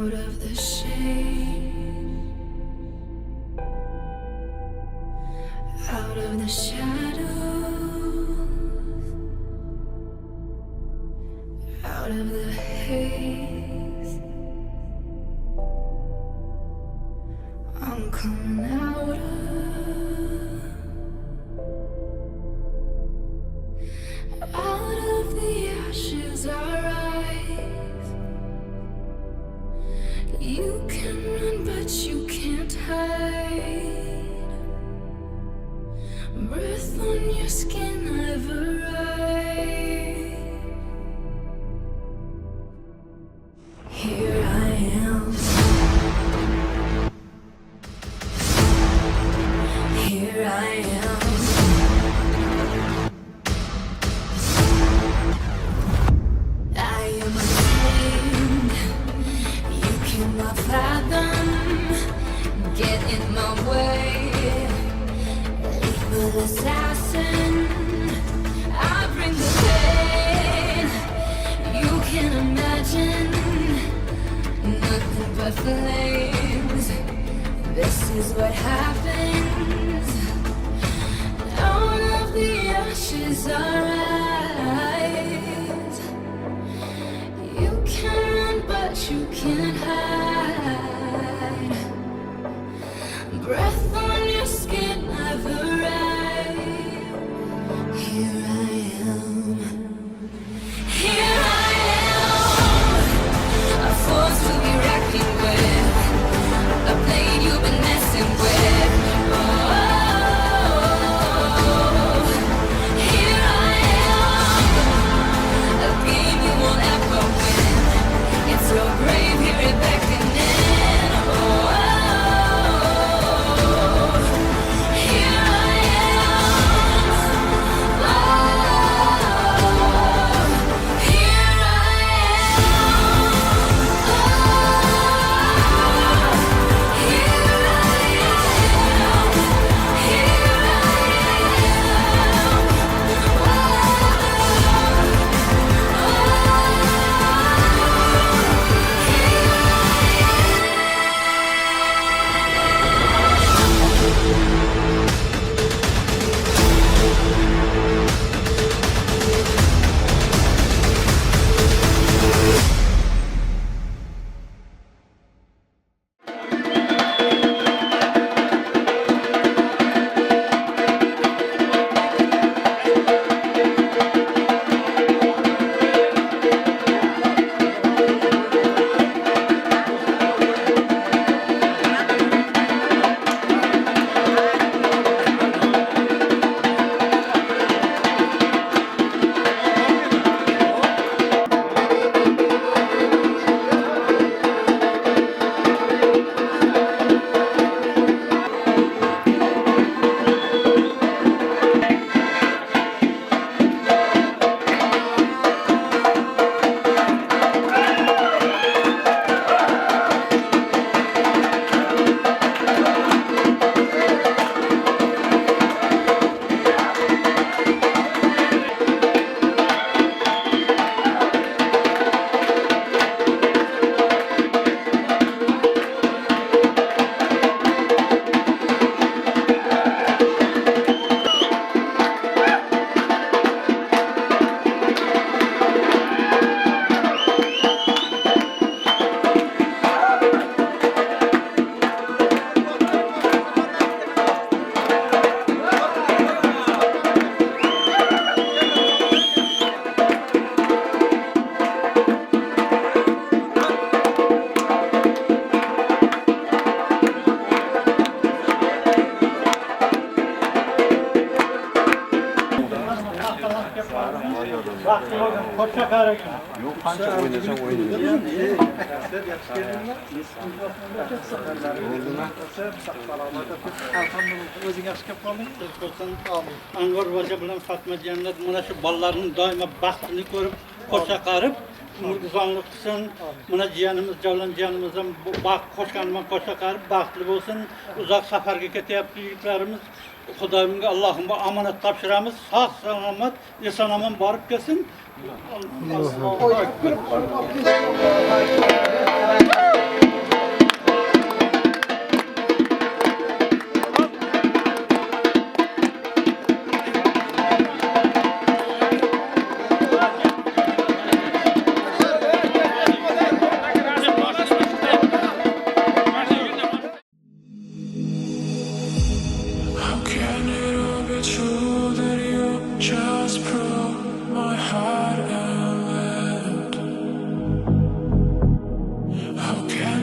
Out of the shade, out of the shadows, out of the haze, I'm coming out of the ashes I rise. You can run, but you can't hide. Breath on your skin, I've arrived. Here I am. Here I am. I am untamed. You cannot fathom. Get in my way. Lethal assassin. I bring the pain. You can imagine. Nothing but flames. This is what happens. Out of the ashes I rise. You can run, but you can't hide. Breath on your skin, I've arrived. Here I am. Here I am. A force to be reckoned with. A blade you've been messing with. Oh, here I am. A game you won't ever win. It's your grave, hear it beckoning. Oh, here I am. Oh, here I am. Oh, here I am. Here I Yok kanka oynasam oynayacağım. O'zing yaxshi kelib qolding. Angor vaja bilan Fatma Jannat mana shu bolalarning doimo baxtini ko'rib, qo'sha qarib, umrg'izonlik qilsin. Mana jiyanimiz, Javlon jiyanimiz ham baxt qo'shganidan qo'sha qarib baxtli bo'lsin. Uzoq safarga ketyapti yigitlarimiz. Xudayimga Allah'ıma amanet tapşıramız. Sağ selamet, esan aman barıp gelsin. How can it all be true that you just broke my heart and left? How can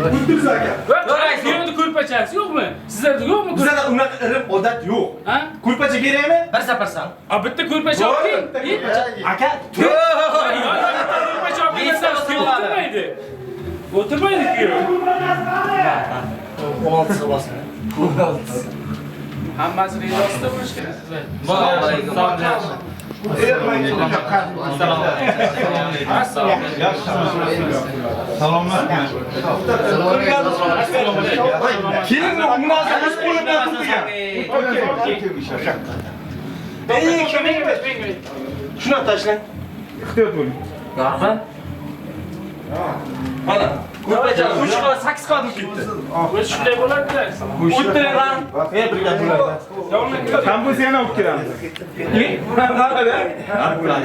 O'tiriz aka. Yo'qmi ko'rpachasi yo'qmi? Sizlarda yo'qmi? Bizda unaqa irim odat yo'q. Ha? Ko'rpacha kerakmi? Bir saparsan. A bitta ko'rpacha oling. Aka, Ko'rpacha olib o'tirmaydi. O'tirmaydi-ku. 16 bosma. 16. Hammasi rejasida bo'lish kerak. Assalomu alaykum. kelinni munosabat bo'lib o'tirgan. Shuna tashlang. Ehtiyot bo'ling. Yorqin. Mana, ko'rpacha 3 qavat 8 qavat ketdi. O'zi shunday bo'ladi-da. O'tiring lan. Bir gap bo'ladi. Ham bo'lsa yana olib kelamiz.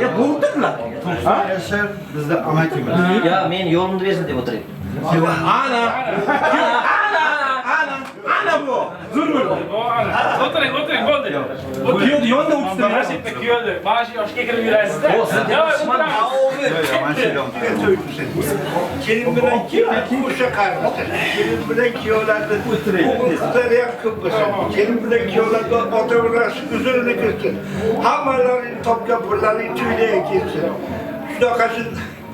Ya bo'ldinglar. Ha? Bizda amakimiz. Ya men yo'limni bersin deb o'tiring. Ana bu. Zulm. O'tiring, bo'ldi. Kuyovni yonda o'tirsin. Mana shu yerda kuyovni, mana shu yoshga kirib yurasizda. Kelin bilan o'sha qarmoqda. Kelin bilan kuyovlarni o'g'illar ham ko'p bo'lsa. Kelin bilan kuyovlarga ota-onasi uzunini kirsin. Hammalaring topgan pullaring to'ylarga ketsin. Shunaqasi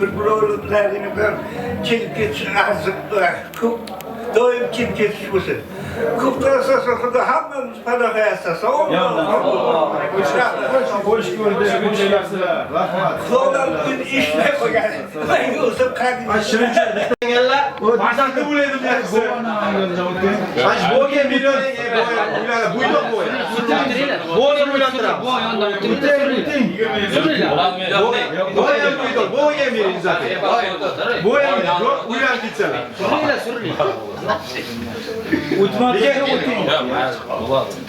bir birovlaring bilan kelib ketish arzib ko'p doim kelib ketish bo'lsin. Ko'p qarasasa xudo hammamiz panoh yasasin. Xo'sh ko'rdik. Rahmat. Xudolar bugün ishlay qo'ygan. Menga o'zim qadimiy Shirinchilar, farzandli bo'laydi yaxshisi. Mana shu bo'lgan million uylarga buydoq qo'y. Bo'lgan uylantiramiz. Bo'lgan million zaten. Bo'lgan uylanib ketsalar.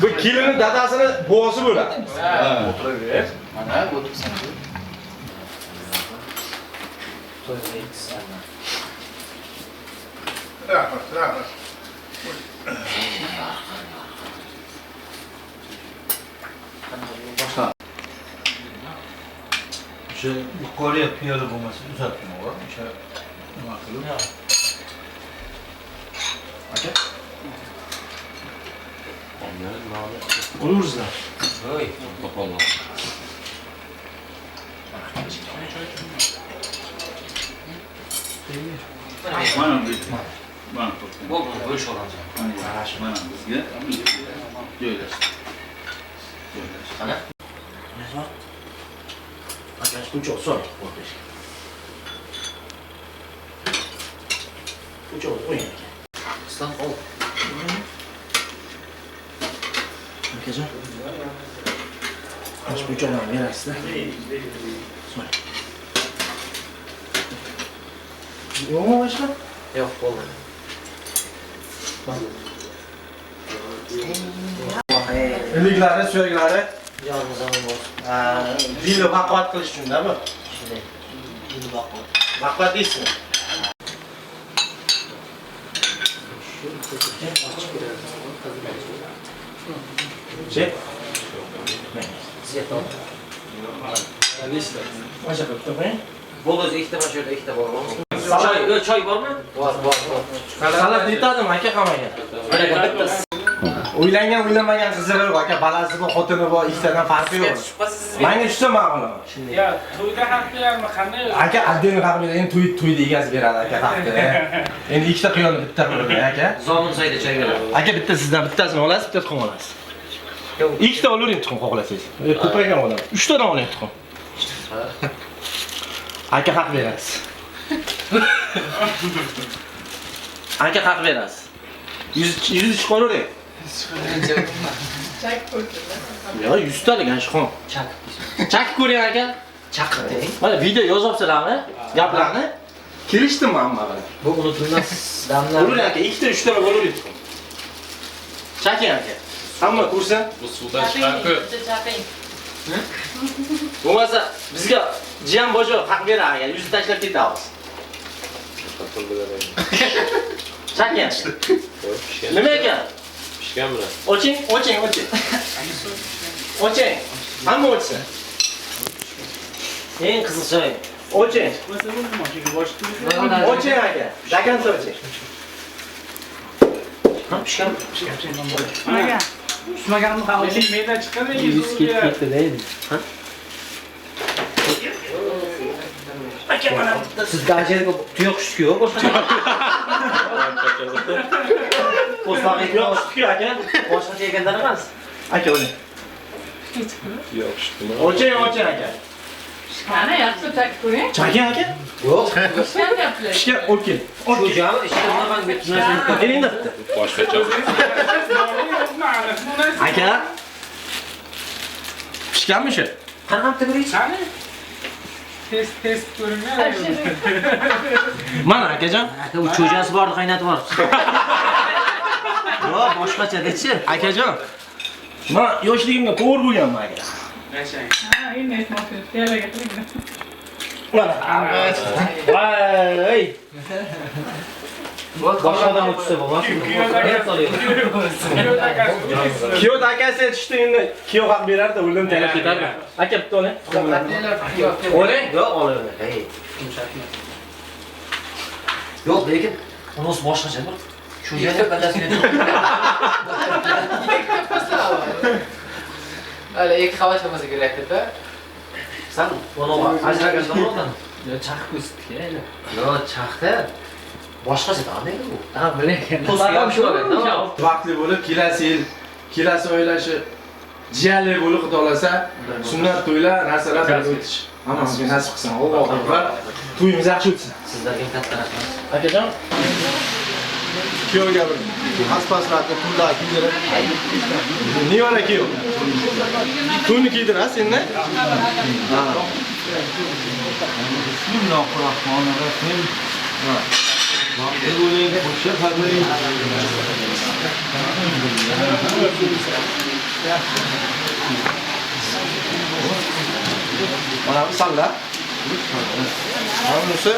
Bu kelinni dadasini bosi bo'ladi. O'sha yuqoriga piyoda bo'lmasa uzatdim o'g'lim. O'sha nima qilib? Aka. Oluruzlar. Voy, to'pollar. Mana bu. Mana Bo'ldi, bo'lish olamiz. mana bizga joylash. Qani? Aka, kuchoq so'ra o'tish. Kuchoq o'yin. Islom ol. Akajon. Mana kuchoqni berasizda. So'ra. Yo'qmi boshqa? Yo'q, bo'ldi. Iliklari, suyaklari. Jonimiz omon bo'lsin. Dilni baquvvat qilish uchundami? Shunday. Endi boqib. Baquvvat deysizmi? Che? Ziyat ol. Mana qilib qo'ying. Bo'ldi, o'zi ikkita mana shu yerda ikkita bor. Salom. Choy bormi? Bor. Salat yetadimi aka qamaga? Bittasi. O'ylangan, o'ylanmagan qizlar yo'q aka, balasi bor, xotini bor, ikkitadan farqi yo'q. Menga tushsa ma'qul. Ya, to'yda haqli hamma qanday? Aka, addini haqida endi to'yda egasi beradi aka haqni. Endi ikkita quyonni bitta qilib aka. Zomin soyda choy beradi. Aka bitta sizdan bittasini olasiz, bitta tuxum olasiz. Ikkita olavering tuxum xohlasangiz. Ko'paygan odam. 3 tadan oling tuxum. Aka haq berasiz. Aka haq berasiz. 100 chiqaravering. Yo, 100 talik ashxon. Chak ko'ring aka. Chaqirdi. Mana video yozibsizlarmi? Gaplarni kelishdim hamma bilan. Bu unutilmas damlar. O'ling aka, ikkita 3 ta olavering. Chaking aka. Hamma ko'rsin. Bu suvdan chiqarib. Bo'lmasa bizga jiyan bojo haq beradi, 100 tashlab ketamiz. Chaking. Nima ekan? Oching. Oching. Hamma ochsin. Eng qiziq joyi. Oching. Oching aka. Dakan so'rchi. Ha, pishgan. Pishmaganmi ham Oching menda chiqadi, yuz ketdi deydi. Aka mana sizga ajalga tuyoq tushdi-ku, boshqa. Qo'sloq Yo'q, tushdi aka. boshqa yegandan emas. Aka o'ling. Oching aka. Qani, yaxshi chak ko'ring. Chakan aka? Yo'q. Pishgan gaplar. Ishga olib kel. Shu jami ishda nima bitmaydi. Eringda. Aka. Pishganmi shu? Qanaqa tig'rich? Qani? Test ko'ringan. Mana akajon. Aka u cho'jasi bordi, qaynatib yuboribsiz. Yo'q, boshqacha-chi. Akajon. Men yoshligimda to'g'ri bo'lganman aka. Ha, endi aytmoqchi. Tayyorga qiling. Mana. Voy. Boshqadan o'tsa bo'ladi. Kiyov akasi tushdi endi. Kiyov haq berardi, o'lim talab ketardi. Aka bitta oling. Oling? Yo'q, olaman. Hey. Yo'q, lekin unos boshqacha bir. Shu yerda badasini. Hali ikki qavat bo'lmasa kerak-da. Sen bunu ajragandan oldin. Yo, chaqib ko'rsatdi. Yo, chaqda. Boshqacha qanday bu? Ha, bilakan. To'sqam shu bo'lganda. Vaqtli bo'lib kelasi yil, kelasi oylashi jiyanli bo'lib xudo xolasa sunnat to'ylar, narsalar bo'lib o'tish. Hammamizga nasib qilsin. Alloh akbar. To'yimiz yaxshi o'tsin. Sizlarga katta rahmat. Akajon. Kiyovga bir Paspaslarga pullar kiydirib. nevara kiyov. To'yni kiydirasiz endi? Bismillahirrohmanirrohim. Vaqtli bo'ling, xushal qadring. Mana bu salla. Mana bunisi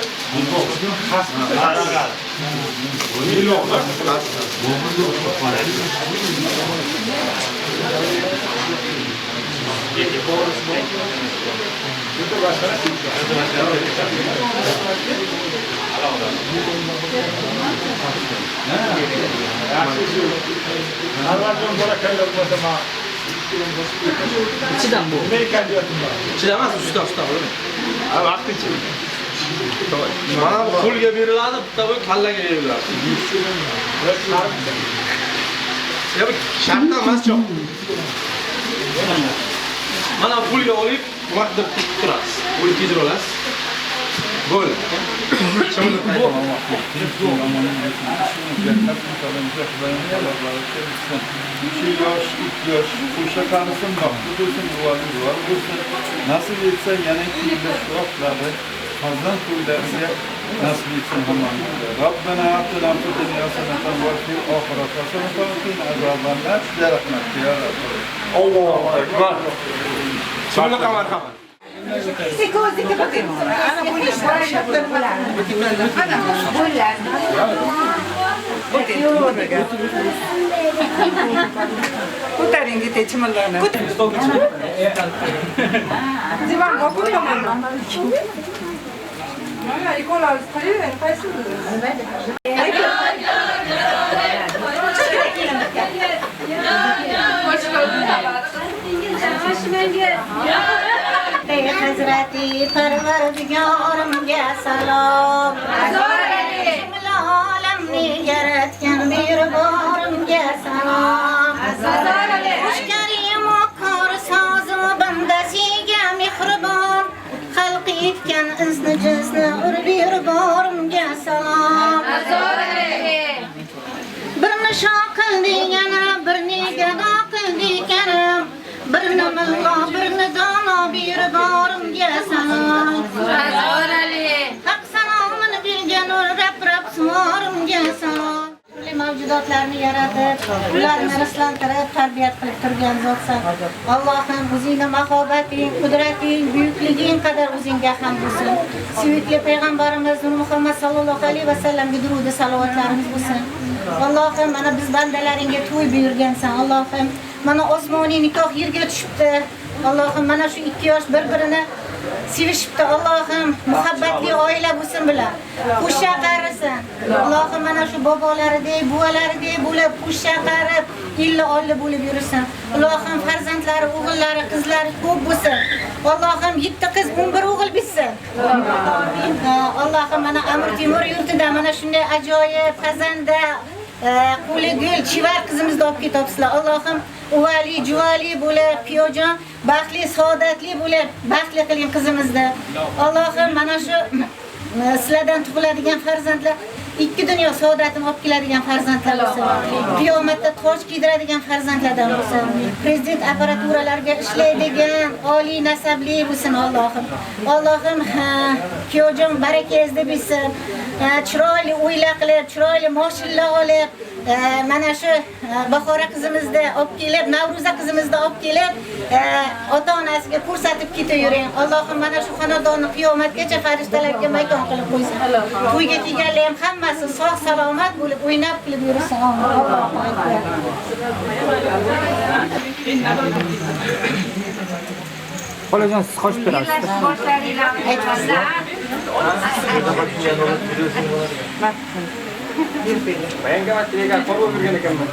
İçidan bu. chidamas, usta. Ha, vaqtincha. Mana bu qo'lga beriladi, bitta bu kallaga beriladi. Ya bu shartda emas cho'q. Mana pulga olib, vaqtda tutib turasiz. Pul kiydirib olasiz. Bo'ldi. Yosh, 2 yosh, qo'sha qarisin, baxtli bo'lsin, rivojli bo'lsin. Nasib etsa yana 2 yilda shu vaqtlarda farzand to'ylariga nasib etsin hammamizga. Robbana atina fid dunya hasanatan va fil oxirati hasanatan va qina azobannar. Sizga rahmat, ya Robb. Allohu akbar. Shunaqa marhamat. Ko'taring bitta chimirlarni. Divan o'qib tomondan. Mana ikkovlari qarang, qaysi? Ey Hazreti Parvardigorimga salom. Jumla olamni yaratgan Mehriborimga salom. Xushkarim oqar sozu bandasiga mehribon. Xalq etgan izni jizni Mehriborimga salom. Bir nisho qildi yana bir nega qildi karam. Birini mullo, birini dono berib borimga salom. Haq salomini bergan rab suvorimga salom. Turli mavjudotlarni yaratib, ularni rislantirib, tarbiyat qilib turgan zotsan. Allohim o'zingning mahobating, qudrating, buyukliging qadar o'zingga ham bo'lsin. Sevgili payg'ambarimiz Muhammad sallallohu alayhi va sallamga durud va salovatlarimiz bo'lsin. Allohim mana biz bandalaringga to'y buyurgansan. Allohim mana osmoniy nikoh yerga tushibdi. Allohim mana shu ikki yosh bir-birini sevishibdi. Allohim muhabbatli oila bo'lsin bular. Qo'sha qarisin. Allohim mana shu bobolaridek, buvalaridek bo'lib qo'sha qarib, illa olli bo'lib yursin. Allohim farzandlari, o'g'illari, qizlari ko'p bo'lsin. Allohim 7 qiz, 11 o'g'il bitsin. Allohim mana Amir Temur yurtida mana shunday ajoyib Qazanda qo'li gul chivar qizimizni olib ketibsizlar. Allohim uvali, juvali bo'lib, piyojon, baxtli, saodatli bo'lib, baxtli qiling qizimizni. Allohim mana shu sizlardan tug'iladigan farzandlar ikki dunyo saodatini olib keladigan farzandlar bo'lsin. Qiyomatda toj kiydiradigan farzandlardan bo'lsin. Prezident apparaturalariga ishlaydigan oliy nasabli bo'lsin Allohim. Allohim piyojon barakangizda bilsin. Chiroyli o'ylar qilib, chiroyli mashinalar olib, mana shu Bahora qizimizni olib kelib, Navro'za qizimizni olib kelib, ota-onasiga ko'rsatib ketavering. Allohim mana shu xonadonni qiyomatgacha farishtalarga maydon qilib qo'ysin. To'yga kelganlar ham hammasi sog' salomat bo'lib, o'ynab kulib yursin. Allohu akbar. Xolajon siz qo'shib berasiz. Menga materiga qo'yib bergan ekanman.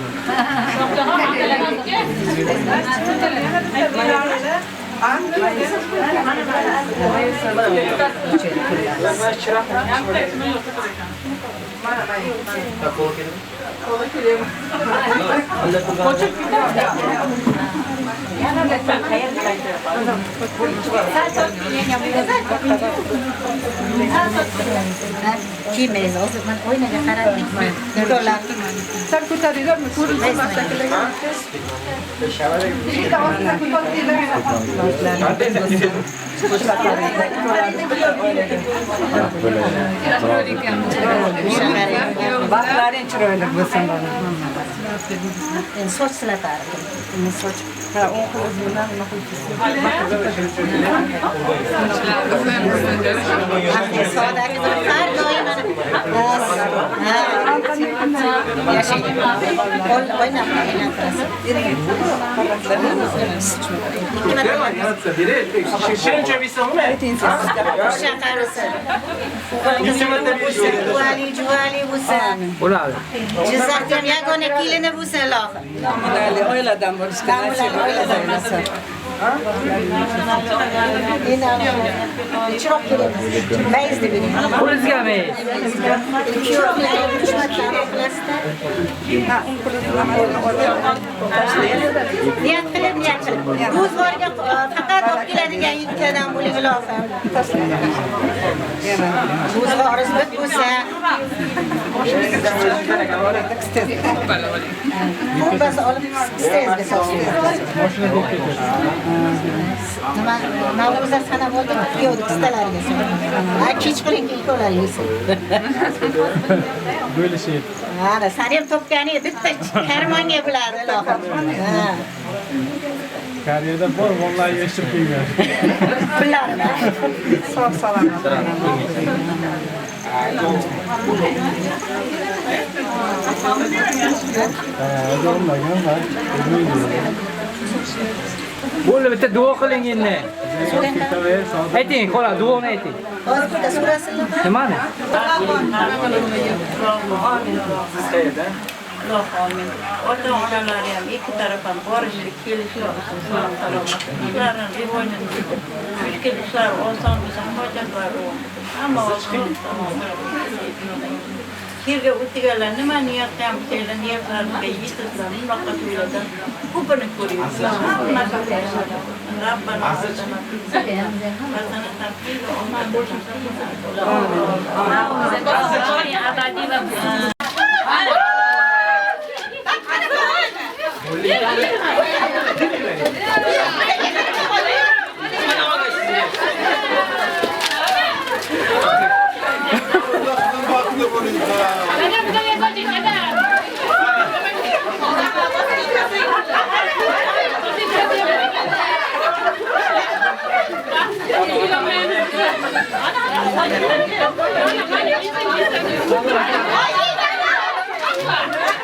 Kimez hozir men o'ynaga qaratmayman. Dolar. Sen ko'taringlar, Baxtlaring chiroyli bo'lsin bana. En soch silatardim. En soch. Ha, o'n xil bilan nima Jizzaxdan yagona kelini bo'lsin Allohim. Oiladan bo'lishgan nasib. Chiroq kerak. Mayiz deb bering. Qo'lingizga mayiz. Niyat qilib. Ro'zg'orga faqat olib keladigan yigitlardan bo'ling Allohim. Ro'zg'oringiz bit bo'lsa. Qo'lbasi olib istayizga solsin. Nima Navro'za sanab oldik, kuyovni qistalariga solsin. Kech qiling ikkovlar yesin. Bo'lishib. Mana sani ham topganing bitta karmonga bo'ladi Allohim. Karyerda bor, vallahi yashib qo'ygan. Pullarni Sog' salomat. Bo'ldi, bitta duo qiling endi. Ayting, xola, duoni ayting. hozir bitta so'rasinlar. Nimani? Amin. Ota-onalari ham ikki taraf ham borishlik, kelishlik uchun salomat. Ularning rivojini mushkul ishlar oson bo'lsa, hojatlari hamma yerga o'tganlar nima niyat qilgan niyatlarga yetishlar, bunaqa to'ylardan ko'pini ko'ryapsizlar. Hamma Rabbana Thank you.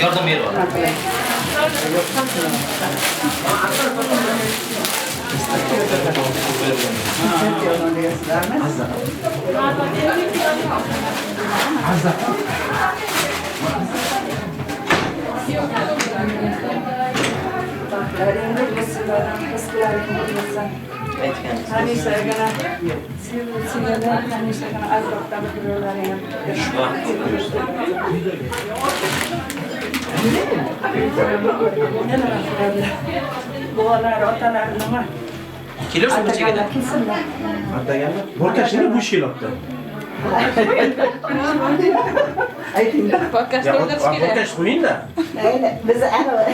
Yardım yeri var. Geliyorsun bu çekede. Hatta gelme. Borka şimdi bu şey yaptı. Ya borka koyun da. Öyle. Biz ana.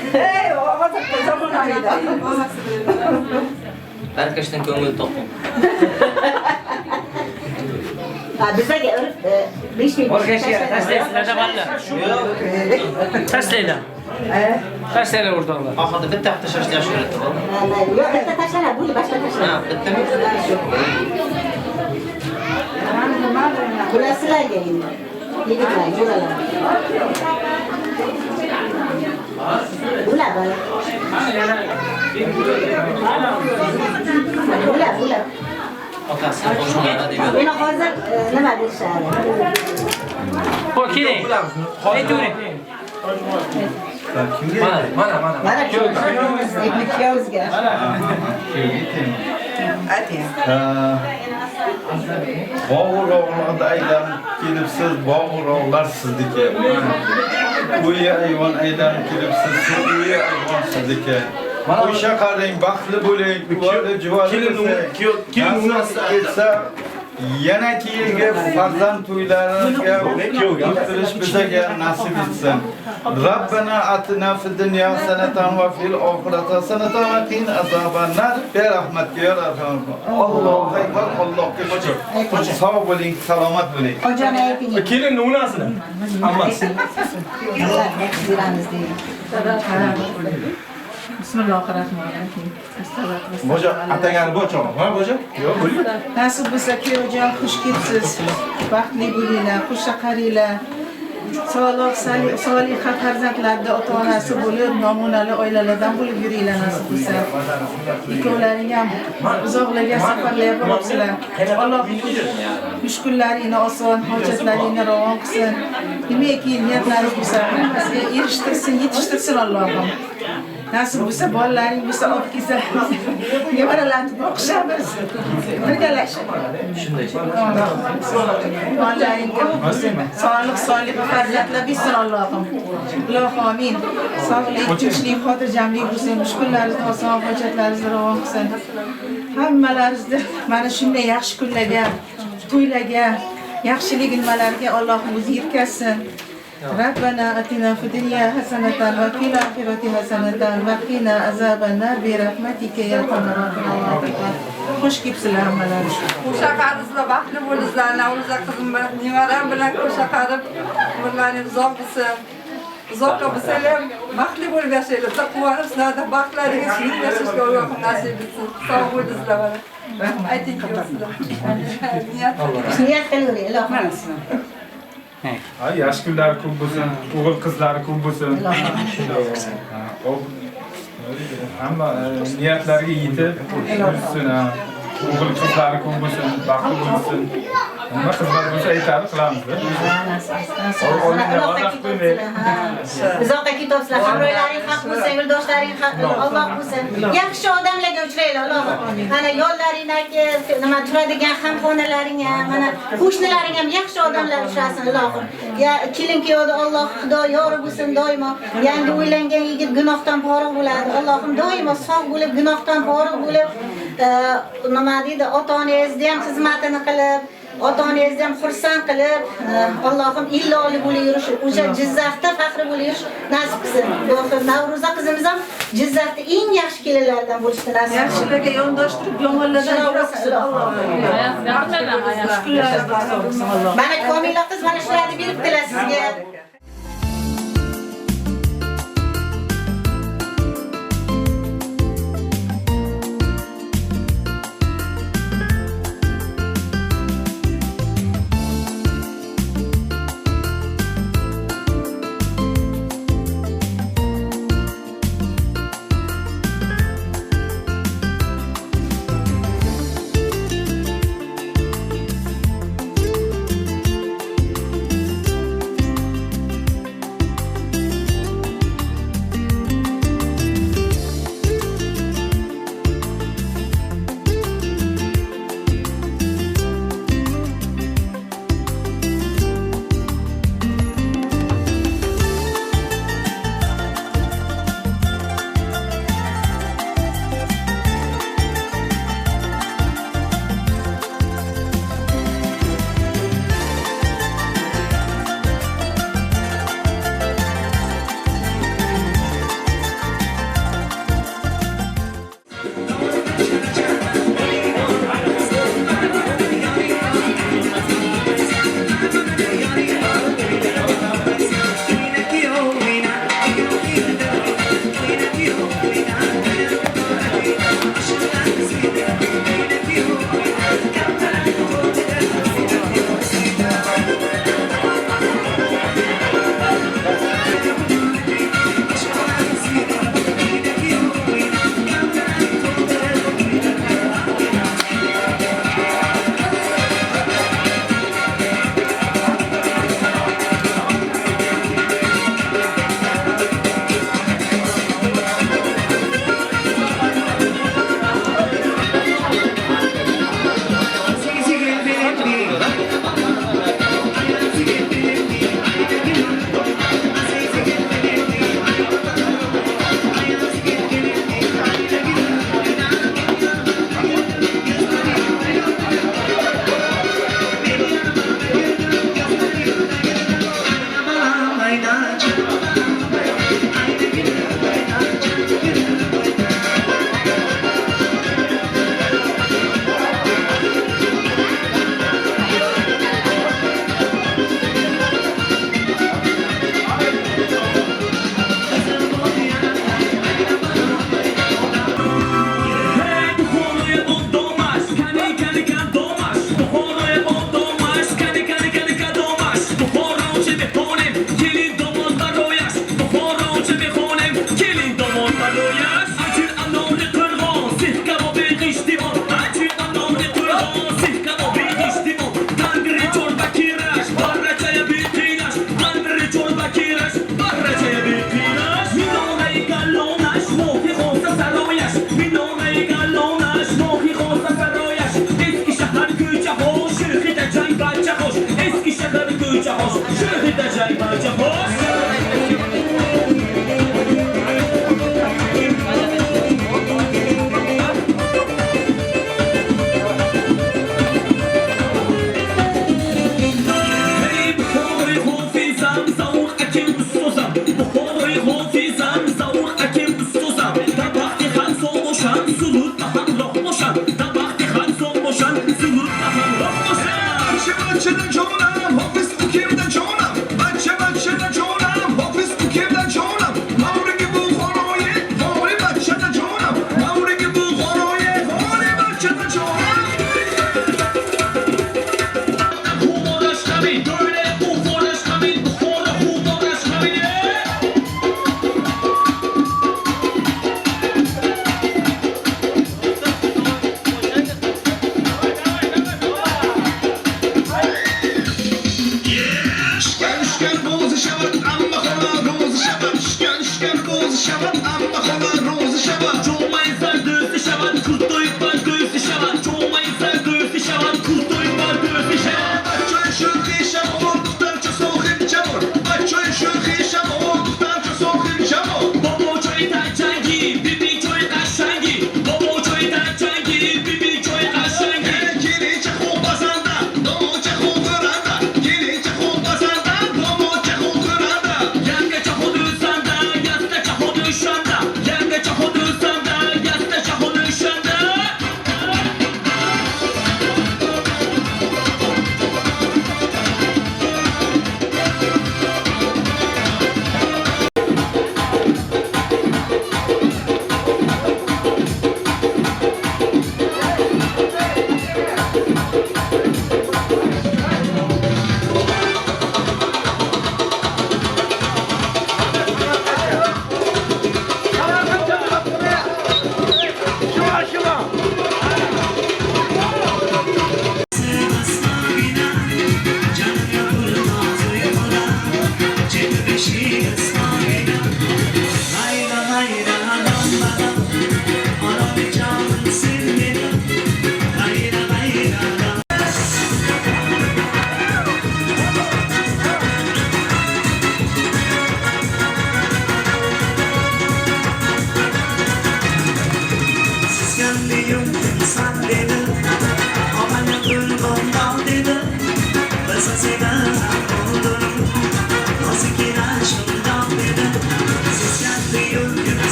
Herkesten köngül topun. Bize gelip bir şey. Nerede valla? Kaç lira? Kaç lira oradalar? Ahada bir tahta şaştı yaşıyor. Yok, bitti taşlar, bu başka taşlar. Ha, bitti mi? Burası da gelin. Yedikler, buralar. Bula bala. Bula. Otası boşuna demiyor. Beni hazır ne var bir şey. O kine? Ne diyor? Bana çok ekmek yiyoruz gel. Hadi. Bağırovlarda aylanıp gelipsiz, bağırovlar sizdiki. Bu ayvan aylanıp gelipsiz, siz bu ayvan sizdiki. Bu şakarın baklı böyle, bu civarı nasıl etse, yana kiyilge farzand to'ylarga o'tirish bizga nasib etsin. Rabbana atina fid dunya hasanatan va fil oxirati hasanatan va qina azoban nar. Be rahmatga ya Rabbim. Allohu akbar, Allohga shukr. Sog' bo'ling, salomat bo'ling. Hocam ayting. Kelin nunasini. Hammasi. Allah bekziramiz deydi. Bismillahirrahmanirrahim. Boja atagani bu chog'i. Ha boja? Yo'q, bo'ling. Nasib bo'lsa kuyovjon xush kelibsiz. Baxtli bo'linglar, xushcha qaranglar. Sog'lik, soliha farzandlarda ota-onasi bo'lib, namunali oilalardan bo'lib yuringlar nasib bo'lsa. Ikkovlaring ham uzoqlarga safarlarga boribsizlar. Alloh mushkullaringni oson, hojatlaringni ravon qilsin. Nimaki niyatlaringiz bo'lsa, hammasiga erishtirsin, yetishtirsin Allohim. Nasib bo'lsa, bolalaring bo'lsa, olib kelsa, nevaralarni boqishamiz. Birgalashib. Shunday. Bolalaring sog'lik, soliha farzandlar bersin Allohim. Ilohim amin. Sog'lik, tinchlik, xotirjamlik bo'lsin, mushkullaringizni oson, hojatlaringizni ravon qilsin. Hammalaringizni mana shunday yaxshi kunlarga, to'ylarga, yaxshilik nimalarga Allohim o'zi yetkazsin. ربنا آتنا في الدنيا حسنة وفي الآخرة حسنة وقنا عذاب النار برحمتك يا أرحم الراحمين. Hoş kelibsizlar hammalar. Qo'shaqarizlar baxtli bo'linglar. Navro'za qizim bilan, nevaram bilan qo'shaqarib umrlaringiz uzoq bo'lsin. uzoqqa bo'lsanglar baxtli bo'lib yashanglar. Siz quvonib sizlarda baxtlaringiz suyib yashashga Alloh nasib etsin. Sog' bo'linglar mana. Ayting sizlar. Niyat qilavering, Ilohim. Ay, yosh kunlari ko'p bo'lsin, o'g'il qizlari ko'p bo'lsin. Hamma niyatlariga yetib yursin. O'g'il qizlari ko'p bo'lsin, baxtli bo'lsin. Nima xizmat bo'lsa aytadi, qilamiz. Uzoqqa ketibsizlar, hamrohlaring haq bo'lsin, yo'ldoshlaring haq Alloh bo'lsin. Yaxshi odamlarga uchranglar, Alloh. Mana yo'llaringdagi nima turadigan hamxonalaring ham, mana qo'shnilaring ham yaxshi odamlar uchrasin, Allohim. Ya kelin kuyovda Alloh Xudo yori bo'lsin doimo. Yangi uylangan yigit gunohdan pora bo'ladi. Allohim doimo sog' bo'lib, gunohdan pora bo'lib, nima deydi, ota-onangizni ham xizmatini qilib, ota-onangizni ham xursand qilib, Allohim illoli bo'lib yurish, o'sha Jizzaxda faxri bo'lib yurish nasib qilsin. Navro'za qizimiz ham Jizzaxda eng yaxshi kelinlardan bo'lishni nasib qilsin. Yaxshilarga yondashtirib, yomonlardan yiroqsin. Mana Komila qiz mana shularni beribdilar sizga.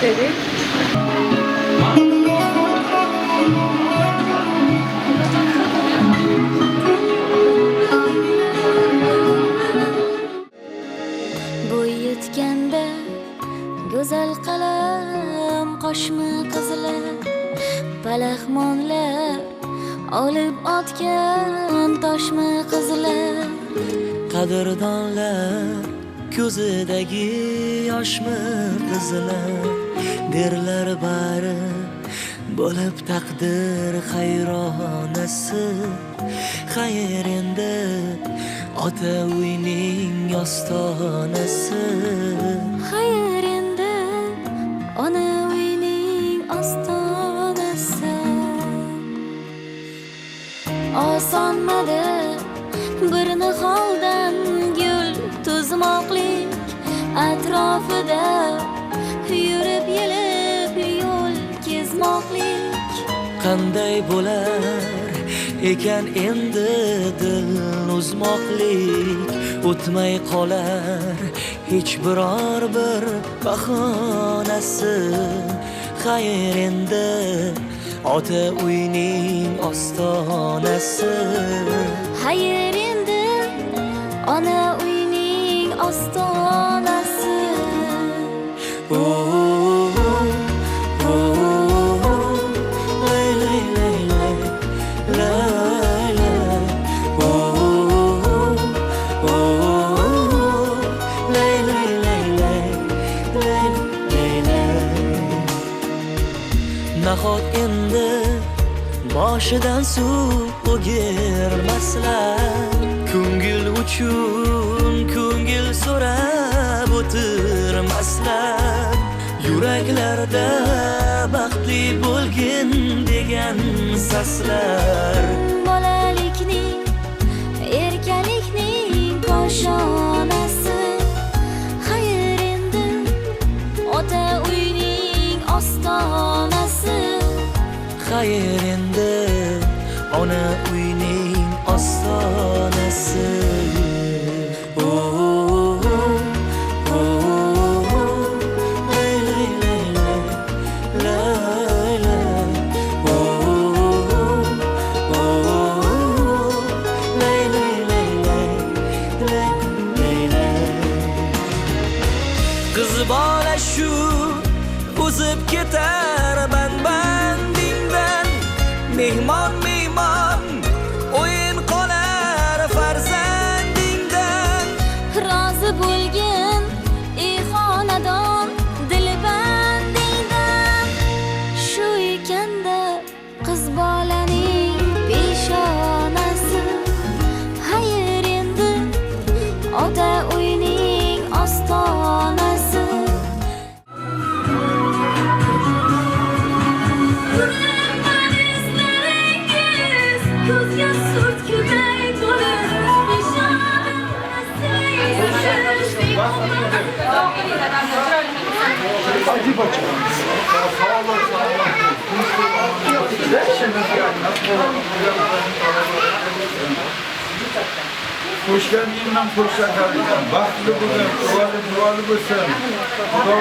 boshlaylik. Bo'y yetganda go'zal qalam qoshmi qizlar palaxmonlar olib otgan toshmi qizlar qadrdonlar ko'zidagi yoshmi qizlar derlar bari bo'lib taqdir hayronasi xayr endi ota uyning ostonasi xayr endi ona uyning ostonasi osonmadi bir niholdan gul tuzmoqlik atrofida yurib yelib yo'l kezmoqlik qanday bo'lar ekan endi dil uzmoqlik o'tmay qolar hech biror bir bahonasi xayr endi ota uyning ostonasi xayr endi ona uyning ostonasi nahot endi boshidan suv o'girmaslar ko'ngil uchun ko'ngil so'rab o'tirmaslar yuraklarda baxtli bo'lgin degan saslar bolalikning erkalikning koshonasi xayr endi ota uyning ostonasi xayr endi ona uyning ostonasi qiz bola shu o'zib ketar bandingdan mehmon mehmon o'yin qolar farzandingdan rozi bo'lgin ey xonadon dilbandingdan shu ekanda qiz bolaning peshonasi xayr endi ota uyning ostonasi ko'zga surtguday to'lib Qo'shgan yildan ko'rsatadigan baxtli bo'lsin, duoli bo'lsin. Xudo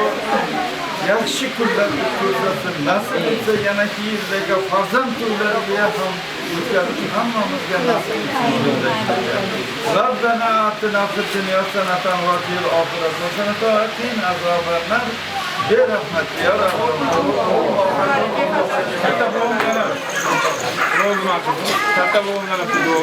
yaxshi kunlarni ko'rsatin. Nasib etsa yana yildagi farzand to'ylariga ham o'tkazib hammamizga nasib etsin. Rabbana atina fid dunya hasanatan va fil oxirati hasanatan va qina azobannar. Berahmat ya Rabbim. Katta bo'lganlar. Katta bo'lganlar duo.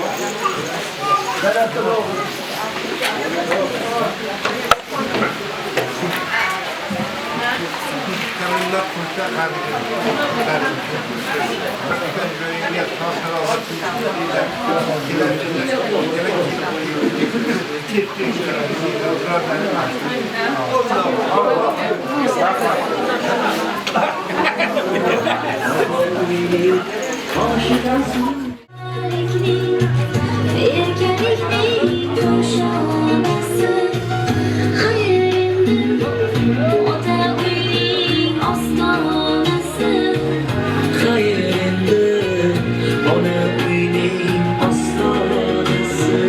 erkalikning koshonasi xayr endi ota uyning ostonasi xayr endi ona uyning ostonasi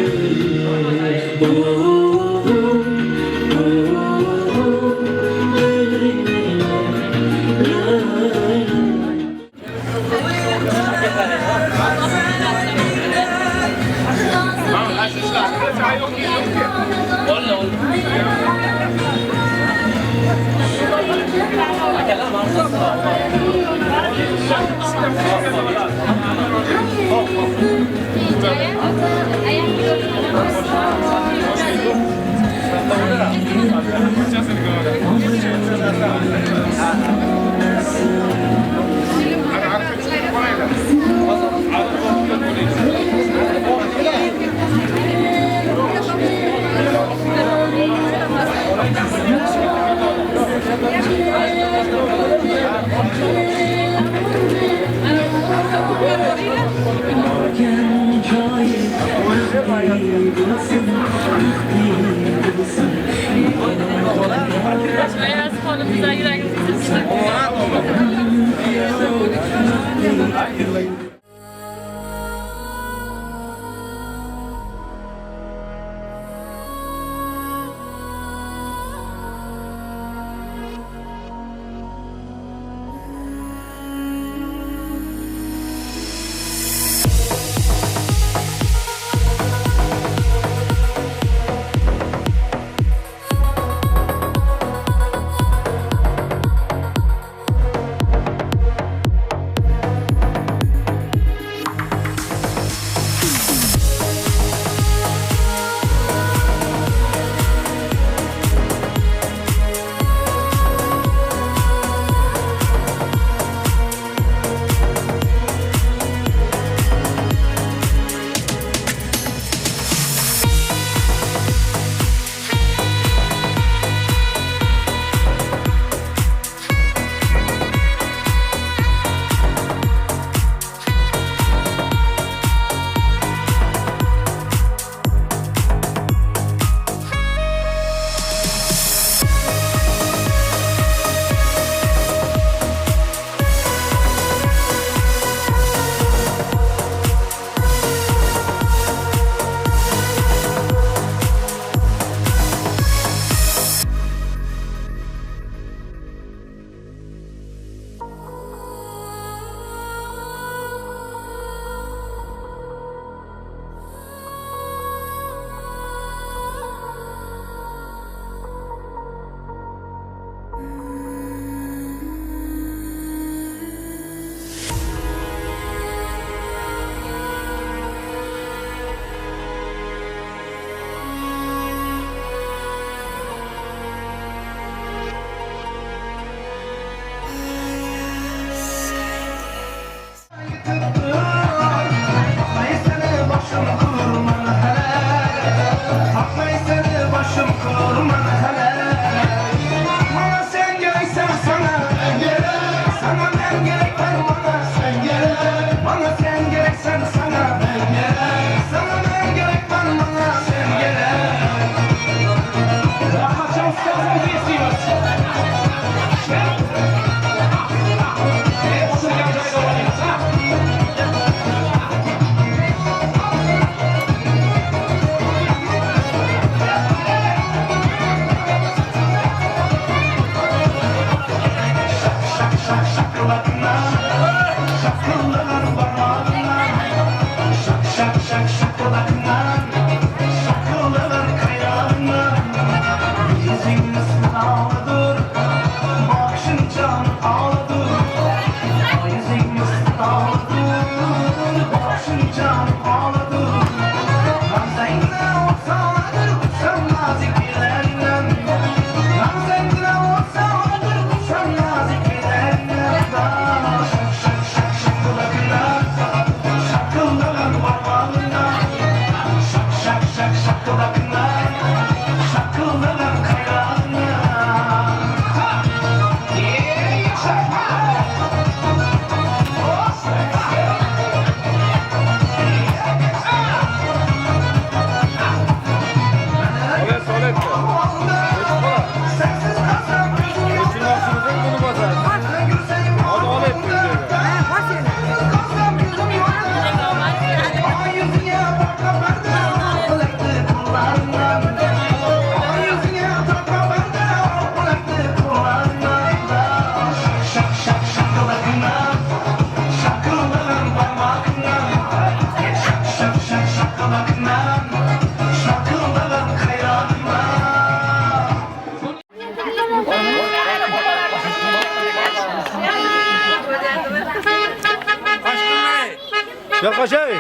Yaklaşay.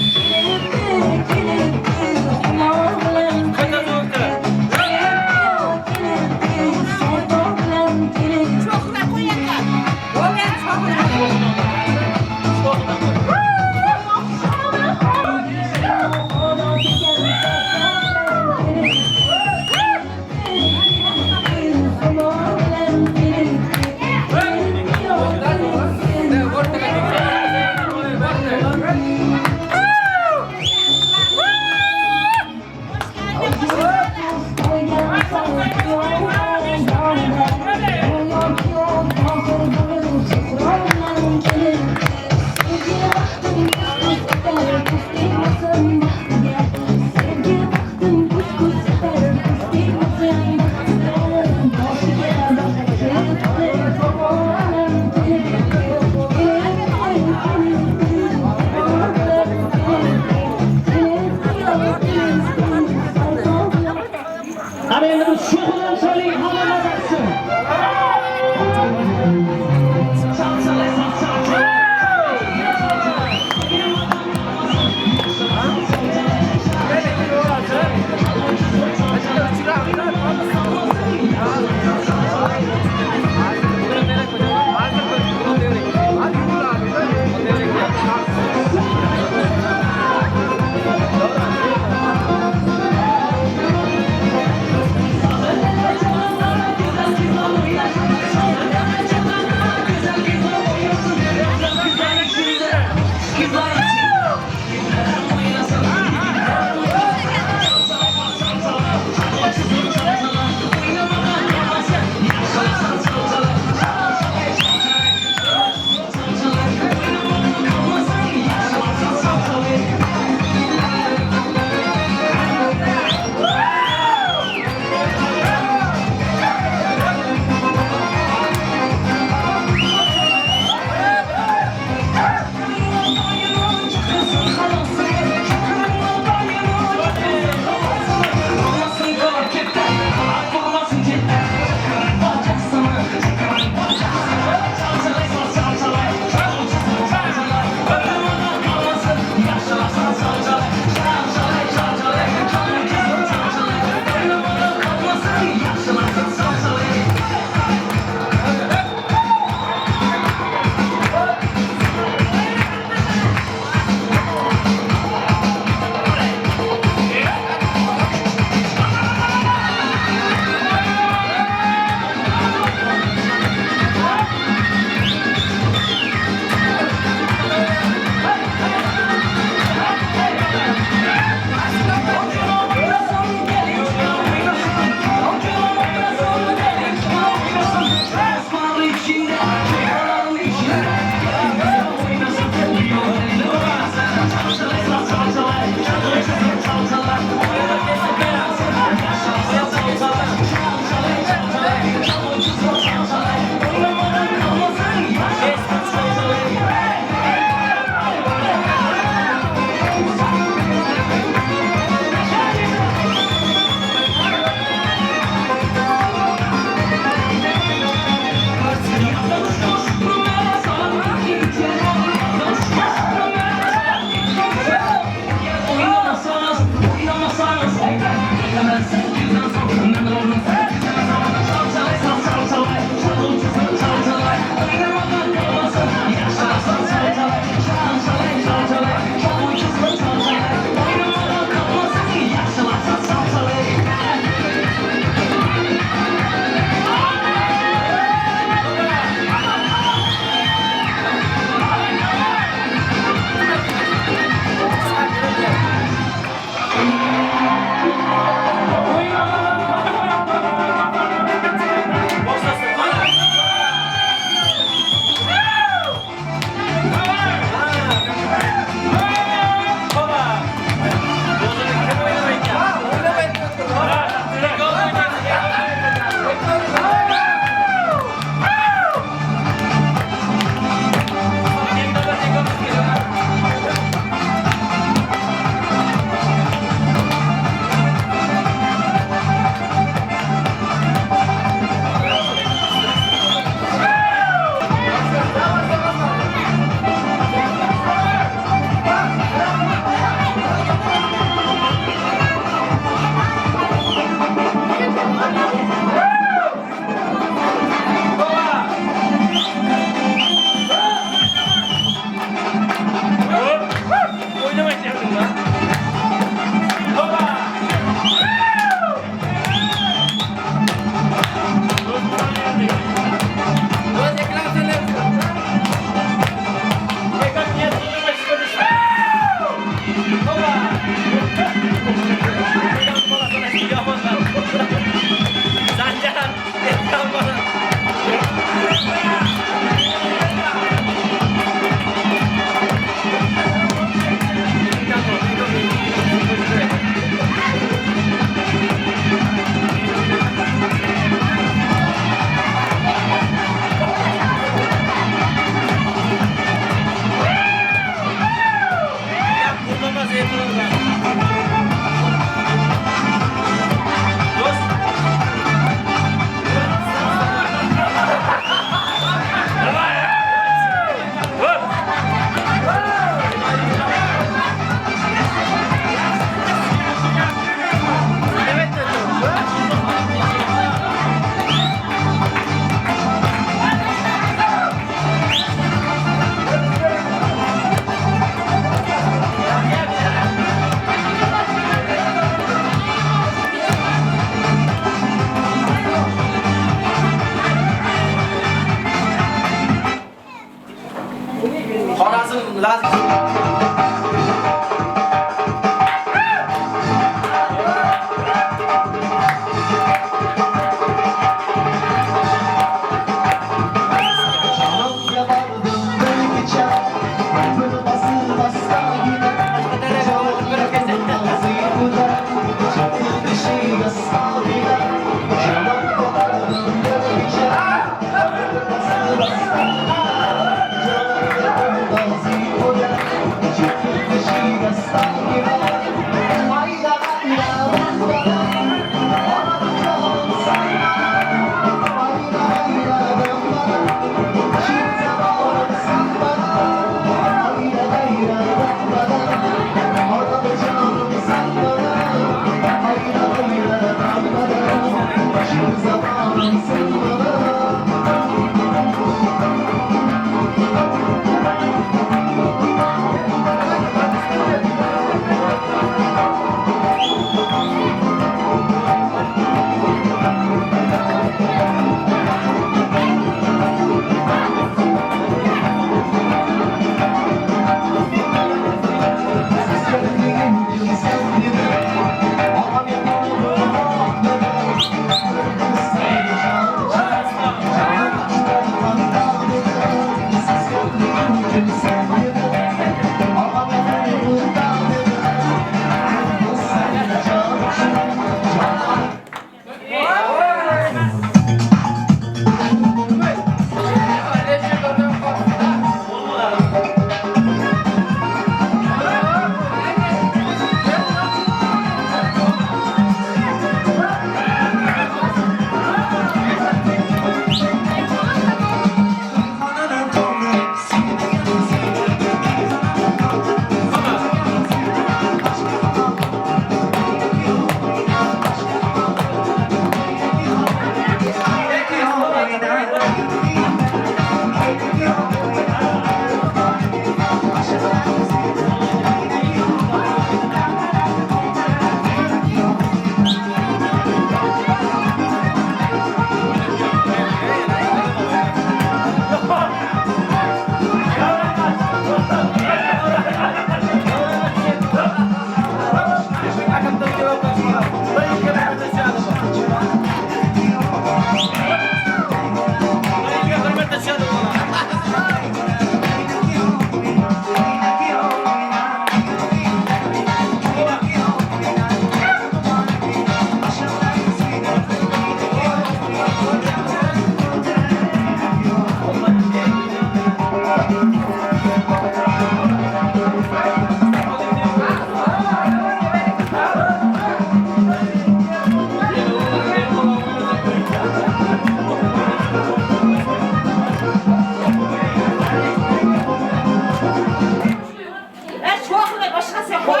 Asılay başka sen koy.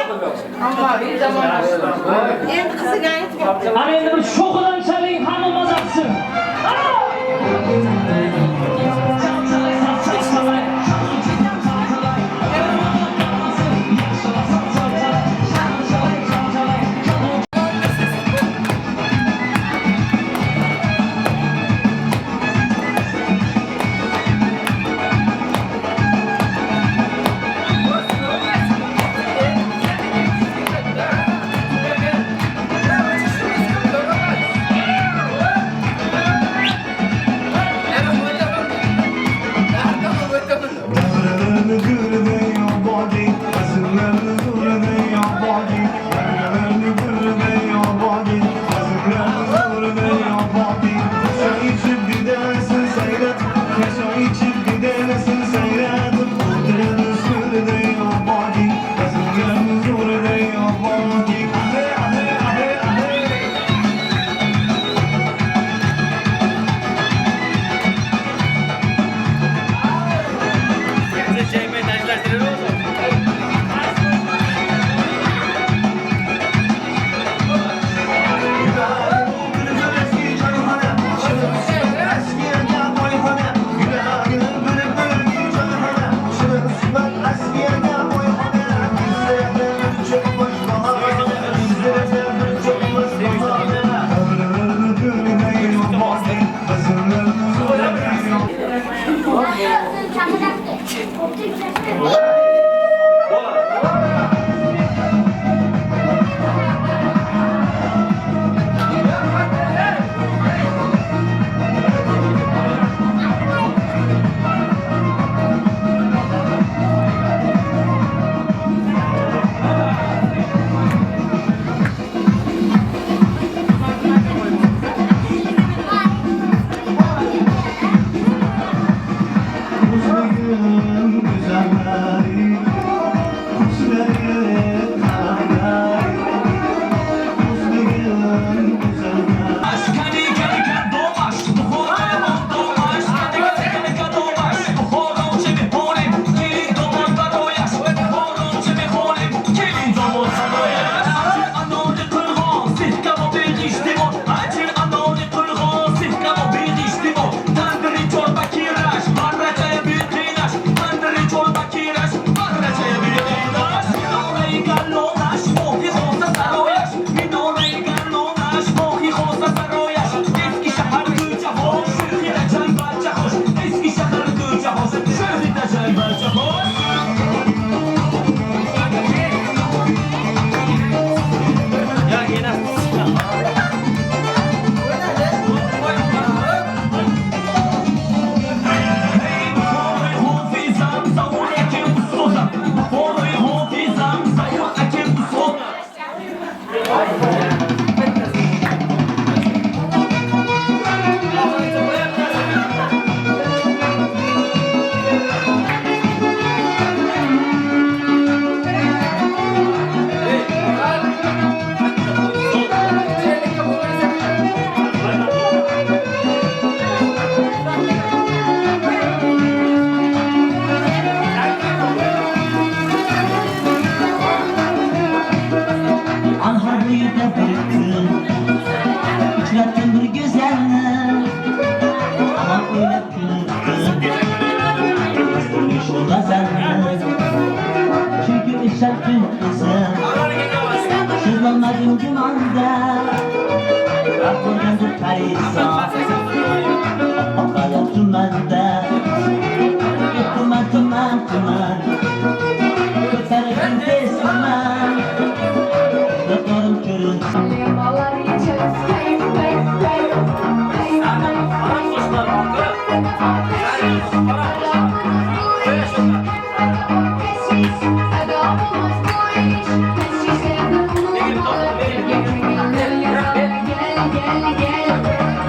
Ama bir zaman endi qiziga aytmoqchi. Ana endi bir sho'xidan chaling, hamma mazaqsin.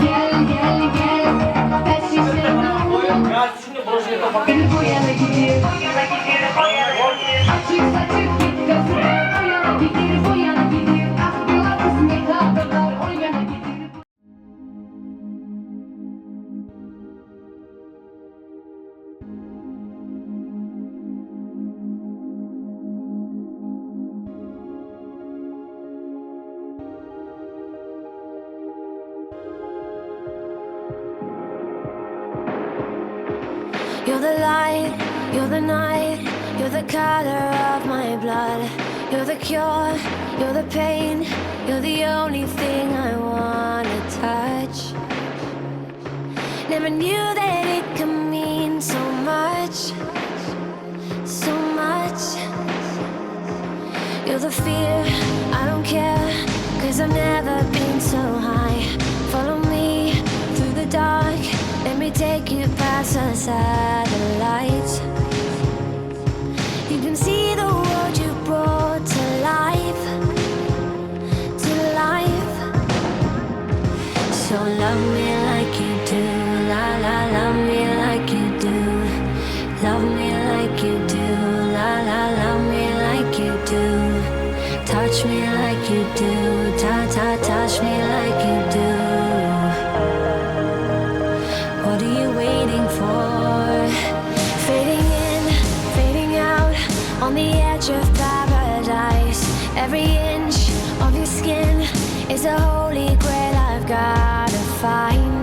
Gel You're the light, you're the night, you're the color of my blood. You're the cure, you're the pain, you're the only thing I wanna touch. Never knew that it could mean so much, so much. You're the fear, I don't care, 'cause I've never been so high. Follow me through the dark, let me take you past the satellites. You can see the world you brought to life, to life. So love me like you do, la la, love me like you do. Love me like you do, la la, love me like you do. Touch me like you do, ta ta, touch me like you do. What are you waiting for? Fading in, fading out, on the edge of paradise. Every inch of your skin is a holy grail I've gotta find.